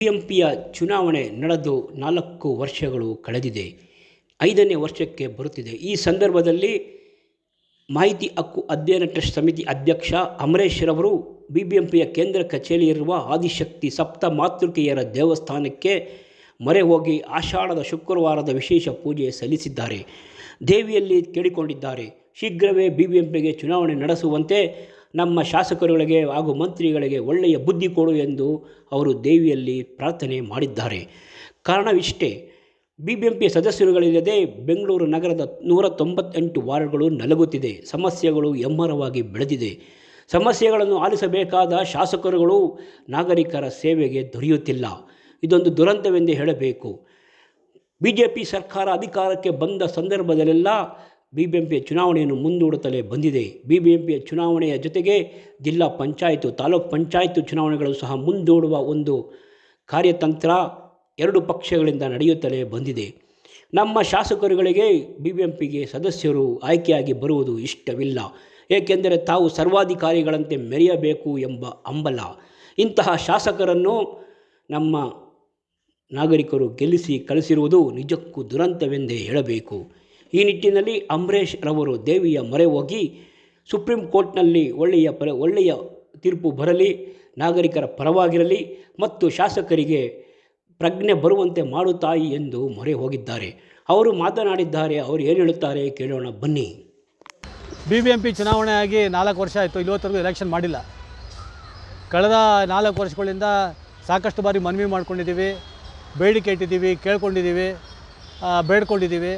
ಬಿಬಿಎಂಪಿಯ ಚುನಾವಣೆ ನಡೆದು 4 ವರ್ಷಗಳು ಕಳೆದಿದೆ. 5ನೇ ವರ್ಷಕ್ಕೆ ಬರುತ್ತಿದೆ. ಈ ಸಂದರ್ಭದಲ್ಲಿ ಮಾಹಿತಿ ಹಕ್ಕು ಅಧ್ಯಯನ ಟ್ರಸ್ಟ್ ಸಮಿತಿ ಅಧ್ಯಕ್ಷ ಅಮರೇಶ್ ರವರು ಬಿಬಿಎಂಪಿಯ ಕೇಂದ್ರ ಕಚೇರಿಯಿರುವ ಆದಿಶಕ್ತಿ ಸಪ್ತ ಮಾತೃಕೆಯರ ದೇವಸ್ಥಾನಕ್ಕೆ ಮೊರೆ ಹೋಗಿ ಆಷಾಢದ ಶುಕ್ರವಾರದ ವಿಶೇಷ ಪೂಜೆ ಸಲ್ಲಿಸಿದ್ದಾರೆ. ದೇವಿಯಲ್ಲಿ ಕೇಳಿಕೊಂಡಿದ್ದಾರೆ. ಶೀಘ್ರವೇ ಬಿಬಿಎಂಪಿಗೆ ಚುನಾವಣೆ ನಡೆಸುವಂತೆ ನಮ್ಮ ಶಾಸಕರುಗಳಿಗೆ ಹಾಗೂ ಮಂತ್ರಿಗಳಿಗೆ ಒಳ್ಳೆಯ ಬುದ್ಧಿ ಕೊಡು ಎಂದು ಅವರು ದೇವಿಯಲ್ಲಿ ಪ್ರಾರ್ಥನೆ ಮಾಡಿದ್ದಾರೆ. ಕಾರಣವಿಷ್ಟೇ, ಬಿಬಿಎಂಪಿ ಸದಸ್ಯರುಗಳಿಲ್ಲದೆ ಬೆಂಗಳೂರು ನಗರದ 198 ವಾರ್ಡ್ಗಳು ನಲಗುತ್ತಿದೆ. ಸಮಸ್ಯೆಗಳು ಎಮ್ಮರವಾಗಿ ಬೆಳೆದಿದೆ. ಸಮಸ್ಯೆಗಳನ್ನು ಆಲಿಸಬೇಕಾದ ಶಾಸಕರುಗಳು ನಾಗರಿಕರ ಸೇವೆಗೆ ದೊರೆಯುತ್ತಿಲ್ಲ. ಇದೊಂದು ದುರಂತವೆಂದೇ ಹೇಳಬೇಕು. ಬಿಜೆಪಿ ಸರ್ಕಾರ ಅಧಿಕಾರಕ್ಕೆ ಬಂದ ಸಂದರ್ಭದಲ್ಲೆಲ್ಲ ಬಿಬಿಎಂಪಿಯ ಚುನಾವಣೆಯನ್ನು ಮುಂದೂಡುತ್ತಲೇ ಬಂದಿದೆ. ಬಿಬಿಎಂಪಿಯ ಚುನಾವಣೆಯ ಜೊತೆಗೆ ಜಿಲ್ಲಾ ಪಂಚಾಯತ್, ತಾಲೂಕು ಪಂಚಾಯತ್ ಚುನಾವಣೆಗಳು ಸಹ ಮುಂದೂಡುವ ಒಂದು ಕಾರ್ಯತಂತ್ರ 2 ಪಕ್ಷಗಳಿಂದ ನಡೆಯುತ್ತಲೇ ಬಂದಿದೆ. ನಮ್ಮ ಶಾಸಕರುಗಳಿಗೆ ಬಿಬಿಎಂಪಿಗೆ ಸದಸ್ಯರು ಆಯ್ಕೆಯಾಗಿ ಬರುವುದು ಇಷ್ಟವಿಲ್ಲ. ಏಕೆಂದರೆ ತಾವು ಸರ್ವಾಧಿಕಾರಿಗಳಂತೆ ಮೆರೆಯಬೇಕು ಎಂಬ ಹಂಬಲ. ಇಂತಹ ಶಾಸಕರನ್ನು ನಮ್ಮ ನಾಗರಿಕರು ಗೆಲ್ಲಿಸಿ ಕಳಿಸಿರುವುದು ನಿಜಕ್ಕೂ ದುರಂತವೆಂದೇ ಹೇಳಬೇಕು. ಈ ನಿಟ್ಟಿನಲ್ಲಿ ಅಮರೇಶ್ ರವರು ದೇವಿಯ ಮೊರೆ ಹೋಗಿ ಸುಪ್ರೀಂ ಕೋರ್ಟ್ನಲ್ಲಿ ಒಳ್ಳೆಯ ತೀರ್ಪು ಬರಲಿ, ನಾಗರಿಕರ ಪರವಾಗಿರಲಿ ಮತ್ತು ಶಾಸಕರಿಗೆ ಪ್ರಜ್ಞೆ ಬರುವಂತೆ ಮಾಡು ತಾಯಿ ಎಂದು ಮೊರೆ ಹೋಗಿದ್ದಾರೆ. ಅವರು ಮಾತನಾಡಿದ್ದಾರೆ. ಅವರು ಏನು ಹೇಳುತ್ತಾರೆ ಕೇಳೋಣ ಬನ್ನಿ. ಬಿಬಿಎಂಪಿ ಚುನಾವಣೆ ಆಗಿ 4 ವರ್ಷ ಆಯಿತು. ಇವತ್ತರೆಗೂ ಎಲೆಕ್ಷನ್ ಮಾಡಿಲ್ಲ. ಕಳೆದ 4 ವರ್ಷಗಳಿಂದ ಸಾಕಷ್ಟು ಬಾರಿ ಮನವಿ ಮಾಡ್ಕೊಂಡಿದ್ದೀವಿ, ಬೇಡಿಕೆ ಇಟ್ಟಿದ್ದೀವಿ, ಕೇಳ್ಕೊಂಡಿದ್ದೀವಿ, ಬೇಡ್ಕೊಂಡಿದ್ದೀವಿ.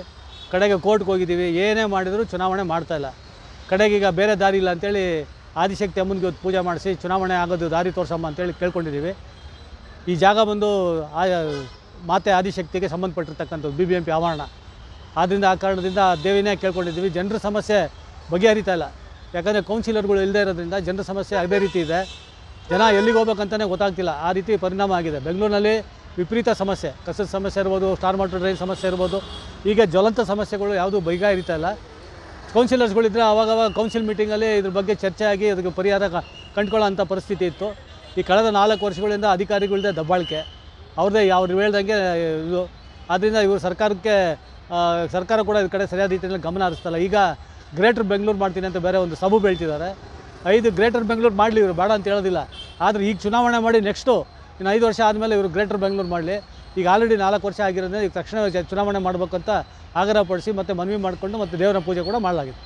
ಕಡೆಗೆ ಕೋರ್ಟ್ಗೆ ಹೋಗಿದ್ದೀವಿ. ಏನೇ ಮಾಡಿದರೂ ಚುನಾವಣೆ ಮಾಡ್ತಾಯಿಲ್ಲ. ಕಡೆಗೆ ಈಗ ಬೇರೆ ದಾರಿ ಇಲ್ಲ ಅಂಥೇಳಿ ಆದಿಶಕ್ತಿ ಅಮ್ಮನಿಗೆ ಇವತ್ತು ಪೂಜೆ ಮಾಡಿಸಿ ಚುನಾವಣೆ ಆಗೋದು ದಾರಿ ತೋರಿಸಮ್ಮ ಅಂತೇಳಿ ಕೇಳ್ಕೊಂಡಿದ್ದೀವಿ. ಈ ಜಾಗ ಬಂದು ಮಾತೆ ಆದಿಶಕ್ತಿಗೆ ಸಂಬಂಧಪಟ್ಟಿರ್ತಕ್ಕಂಥದ್ದು ಬಿಬಿಎಂಪಿ ಆವರಣ. ಆದ್ದರಿಂದ ಆ ಕಾರಣದಿಂದ ದೇವಿನೇ ಕೇಳ್ಕೊಂಡಿದ್ದೀವಿ. ಜನರ ಸಮಸ್ಯೆ ಬಗೆಹರಿತಾ ಇಲ್ಲ. ಯಾಕಂದರೆ ಕೌನ್ಸಿಲರ್ಗಳು ಇಲ್ಲದೇ ಇರೋದ್ರಿಂದ ಜನರ ಸಮಸ್ಯೆ ಅದೇ ರೀತಿ ಇದೆ. ಜನ ಎಲ್ಲಿಗೆ ಹೋಗ್ಬೇಕಂತಲೇ ಗೊತ್ತಾಗ್ತಿಲ್ಲ. ಆ ರೀತಿ ಪರಿಣಾಮ ಆಗಿದೆ. ಬೆಂಗಳೂರಿನಲ್ಲಿ ವಿಪರೀತ ಸಮಸ್ಯೆ, ಕಸದ ಸಮಸ್ಯೆ ಇರ್ಬೋದು, ಸ್ಟಾರ್ ವಾಟರ್ ಡ್ರೈನ್ ಸಮಸ್ಯೆ ಇರ್ಬೋದು. ಈಗ ಜ್ವಲಂತ ಸಮಸ್ಯೆಗಳು ಯಾವುದೂ ಬಗೆಹರಿತಾ ಇಲ್ಲ. ಕೌನ್ಸಿಲರ್ಸ್ಗಳಿದ್ದರೆ ಆವಾಗವಾಗ ಕೌನ್ಸಿಲ್ ಮೀಟಿಂಗಲ್ಲಿ ಇದ್ರ ಬಗ್ಗೆ ಚರ್ಚೆ ಆಗಿ ಅದಕ್ಕೆ ಪರಿಹಾರ ಕಂಡುಕೊಳ್ಳೋ ಅಂಥ ಪರಿಸ್ಥಿತಿ ಇತ್ತು. ಈ ಕಳೆದ 4 ವರ್ಷಗಳಿಂದ ಅಧಿಕಾರಿಗಳದ್ದೇ ದಬ್ಬಾಳಿಕೆ, ಅವ್ರದ್ದೇ ಅವ್ರು ಹೇಳ್ದಂಗೆ ಇದು. ಆದ್ದರಿಂದ ಇವರು ಸರ್ಕಾರ ಕೂಡ ಇದ್ರ ಕಡೆ ಸರಿಯಾದ ರೀತಿಯಲ್ಲಿ ಗಮನ ಹರಿಸ್ತಲ್ಲ. ಈಗ ಗ್ರೇಟರ್ ಬೆಂಗಳೂರು ಮಾಡ್ತೀನಿ ಅಂತ ಬೇರೆ ಒಂದು ಸಬು ಬೆಳ್ತಿದ್ದಾರೆ. 5 ಗ್ರೇಟರ್ ಬೆಂಗಳೂರು ಮಾಡಲಿ, ಇವರು ಬೇಡ ಅಂತ ಹೇಳೋದಿಲ್ಲ. ಆದರೆ ಈಗ ಚುನಾವಣೆ ಮಾಡಿ ನೆಕ್ಸ್ಟು ಇನ್ನು 5 ವರ್ಷ ಆದಮೇಲೆ ಇವರು ಗ್ರೇಟರ್ ಬೆಂಗಳೂರು ಮಾಡಲಿ. ಈಗ ಆಲ್ರೆಡಿ 4 ವರ್ಷ ಆಗಿರೋದ್ರಿಂದ ಈಗ ತಕ್ಷಣ ಚುನಾವಣೆ ಮಾಡಬೇಕಂತ ಆಗ್ರಹಪಡಿಸಿ ಮತ್ತು ಮನವಿ ಮಾಡಿಕೊಂಡು ಮತ್ತು ದೇವರ ಪೂಜೆ ಕೂಡ ಮಾಡಲಾಗಿದೆ.